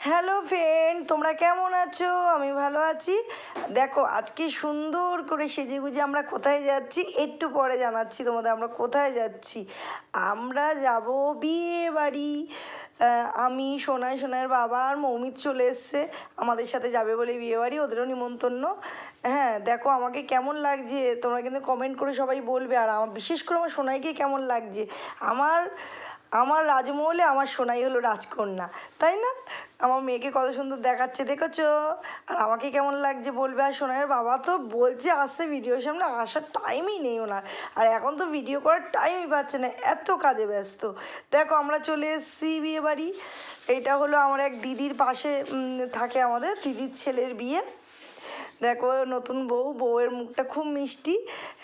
Hello friend, তোমরা কেমন আছো? আমি ভালো আছি। দেখো আজকে সুন্দর করে সেজেগুজে আমরা কোথায় যাচ্ছি একটু পরে জানাচ্ছি তোমাদের আমরা কোথায় যাচ্ছি। আমরা যাব বিয়ে বাড়ি। আমি সোনাইয়ের বাবা আর মৌমিত চলে এসছে আমাদের সাথে যাবে বলে বিয়ে বাড়ি, ওদেরও নিমন্ত্রণ। হ্যাঁ দেখো আমাকে কেমন লাগছে তোমরা কিন্তু কমেন্ট করে সবাই বলবে। আর আমার বিশেষ করে আমার সোনাইকে কেমন লাগছে। আমার আমার রাজমহলে আমার সোনাই হলো রাজকন্যা, তাই না? আমার মেয়েকে কত সুন্দর দেখাচ্ছে দেখেছো। আর আমাকে কেমন লাগছে বলবে। আর সোনাইয়ের বাবা তো বলছে আসছে ভিডিওর সামনে, আসার টাইমই নেই ওনার। আর এখন তো ভিডিও করার টাইমই পাচ্ছে না, এত কাজে ব্যস্ত। দেখো আমরা চলে এসেছি বিয়ে বাড়ি। এইটা হলো আমার এক দিদির পাশে থাকে, আমাদের দিদির ছেলের বিয়ে। দেখো নতুন বউয়ের মুখটা খুব মিষ্টি।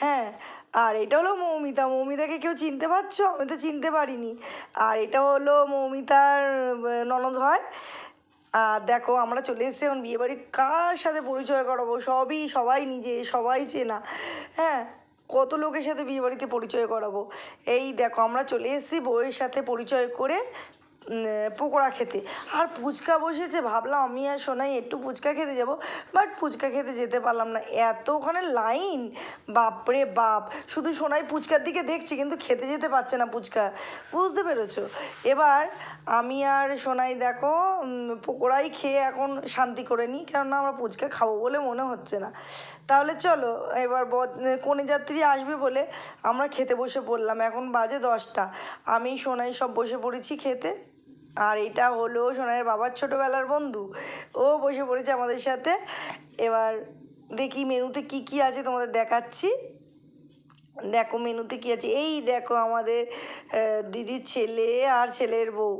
হ্যাঁ, আর এটা হলো মৌমিতাকে কেউ চিনতে পারছো? আমি তো চিনতে পারিনি। আর এটা হলো মৌমিতার ননদ হয়। আর দেখো আমরা চলে এসেছি এখন বিয়েবাড়ি। কার সাথে পরিচয় করাবো? সবাই চেনা। হ্যাঁ, কত লোকের সাথে বিয়েবাড়িতে পরিচয় করাবো। এই দেখো আমরা চলে এসেছি বউয়ের সাথে পরিচয় করে পকোড়া খেতে। আর ফুচকা বসেছে, ভাবলাম আমি আর সোনাই একটু ফুচকা খেতে যাব, বাট ফুচকা খেতে যেতে পারলাম না, এত ওখানে লাইন। বাপরে বাপ, শুধু সোনাই ফুচকার দিকে দেখছি কিন্তু খেতে যেতে পারছে না ফুচকা, বুঝতে পেরেছো? এবার আমি আর সোনাই দেখো পকোড়াই খেয়ে এখন শান্তি করে নিই, কেননা আমরা ফুচকা খাবো বলে মনে হচ্ছে না। তাহলে চলো এবার কনে যাত্রী আসবে বলে আমরা খেতে বসে পড়লাম। এখন বাজে 10টা, আমি সোনাই সব বসে পড়েছি খেতে। আর এটা হলো সোনাইয়ের বাবার ছোটোবেলার বন্ধু, ও বসে পড়েছে আমাদের সাথে। এবার দেখি মেনুতে কি কি আছে তোমাদের দেখাচ্ছি। দেখো মেনুতে কী আছে, এই দেখো আমাদের দিদির ছেলে আর ছেলের বউ,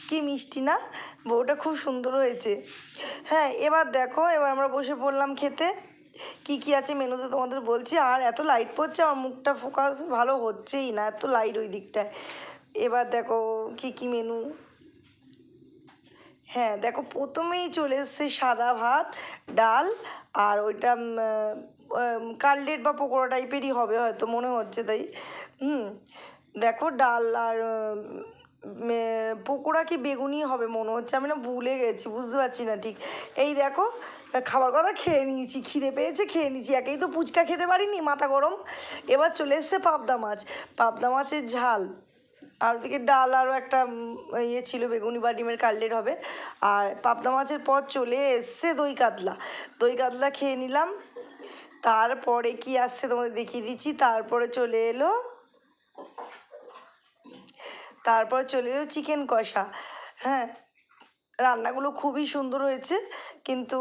কি মিষ্টি না? বউটা খুব সুন্দর হয়েছে। হ্যাঁ এবার দেখো, এবার আমরা বসে পড়লাম খেতে। কি কি আছে মেনুতে তোমাদের বলছি। আর এত লাইট পড়ছে আমার মুখটা ফোকাস ভালো হচ্ছেই না, এত লাইট ওই দিকটায়। এবার দেখো কি কি মেনু। হ্যাঁ দেখো প্রথমেই চলে এসছে সাদা ভাত, ডাল, আর ওইটা কাটলেট বা পকোড়া টাইপেরই হবে হয়তো, মনে হচ্ছে তাই। দেখো ডাল আর পকোড়া কি বেগুনি হবে মনে হচ্ছে, আমি না ভুলে গেছি, বুঝতে পারছি না ঠিক। এই দেখো খাবার কথা খেয়ে নিয়েছি, খিদে পেয়েছে খেয়ে নিয়েছি, একেই তো ফুচকা খেতে পারিনি, মাথা গরম। এবার চলে এসছে পাবদা মাছের ঝাল। আর ওদিকে ডাল, আরও একটা ইয়ে ছিল বেগুনি বা ডিমের কাটলেট হবে। আর পাবদা মাছের পর চলে এসছে দই কাতলা খেয়ে নিলাম। তারপরে কি আসছে তোমাদের দেখিয়ে দিচ্ছি। তারপর চলে এলো চিকেন কষা। হ্যাঁ, রান্নাগুলো খুবই সুন্দর হয়েছে, কিন্তু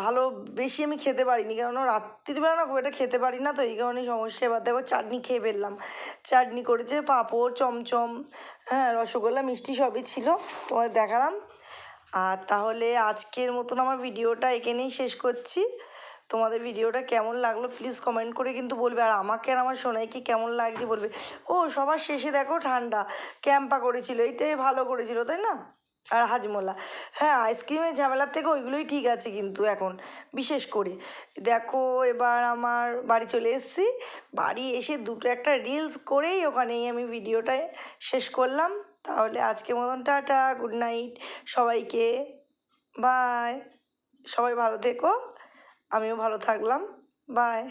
ভালো বেশি আমি খেতে পারিনি, কেননা রাত্রিবেলা না খুব একটা খেতে পারি না, তো এই কারণেই সমস্যা। এবার দেখো চাটনি খেয়ে ফেললাম। চাটনি করেছে পাঁপড়, চমচম, হ্যাঁ রসগোল্লা, মিষ্টি সবই ছিল, তোমাদের দেখালাম। আর তাহলে আজকের মতন আমার ভিডিওটা এখানেই শেষ করছি। তোমাদের ভিডিওটা কেমন লাগলো প্লিজ কমেন্ট করে কিন্তু বলবে। আর আমাকে আর আমার সোনাইকে কেমন লাগছে বলবে। ও সবার শেষে দেখো ঠান্ডা ক্যাম্পা করেছিল, এইটাই ভালো করেছিল তাই না? আর হাজমোলা। হ্যাঁ আইসক্রিমের ঝামেলার থেকে ওইগুলোই ঠিক আছে কিন্তু এখন বিশেষ করে। দেখো এবার আমার বাড়ি চলে এসেছি, বাড়ি এসে দুটো একটা রিলস করেই ওখানেই আমি ভিডিওটায় শেষ করলাম। তাহলে আজকের মতন টাটা, গুড নাইট সবাইকে, বাই। সবাই ভালো থেকো, আমিও ভালো থাকলাম, বাই।